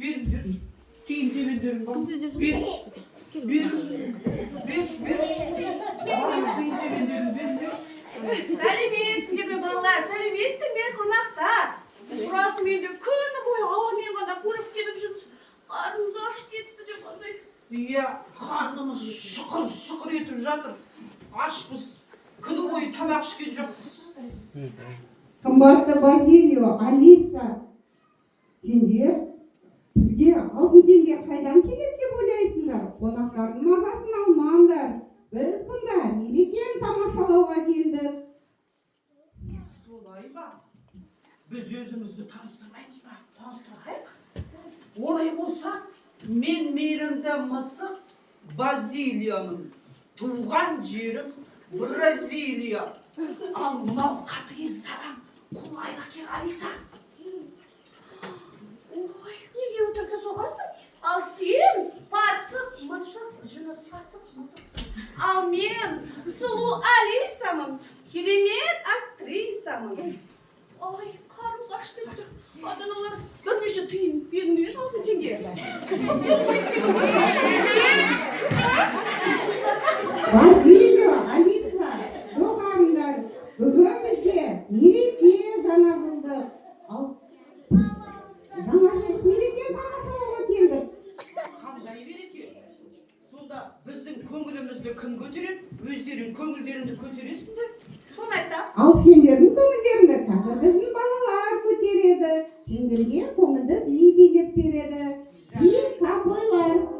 Bir. Tiyin demenlerim var. Bir. Salim etsin gibi balalar, salim etsin ben konakta. Burası mende kını boyu hava men kadar ko'rib kelip жүрміз. Karnımız aç ketdi dep qanday. Ya karnımız şıkır etip жатыр. Açpыз. Күні бойы тамақ ішкен жоқпыз. Қымбатты Базилио, Алиса, сендер бізге алтын теңге қайдан келеді деп ойлайсыңдар? Қонақтардың мазасын алмаңдар. Біз бұнда мерекені тамашалауға келдік. Солай ба? Біз өзімізді таныстырмаймыз ба? Таныстырайық. Олай болса, мен мейірімді мысық Базилияның. Туған жерім Бразилия. Ал мынау қатыгез сарам қолайла кер Алиса. Ой, неге өтірікке соғасың? Ал сен пасық, мысық, жынысқасық, мысықсың. Ал мен сұлу Алисамын, керемет актрисамын. Ай, қарымыз аш кетті. Аданалар бірнеше тиын бермей алтын теңге. Базилио, Алиса, доғарыңдар. Бүгін бізде мереке жаңа жылдық. Ал жаңа жылдық мерекені тамашалауға келдік. Қандай береке? Сонда біздің көңілімізді кім көтереді? Өздерің көңілдеріңді көтересіңдер. Соны айтта. Ал сендердің көңілдеріңді қазір біздің балалар көтереді. Сендерге көңілді би билеп береді. Би капойлар.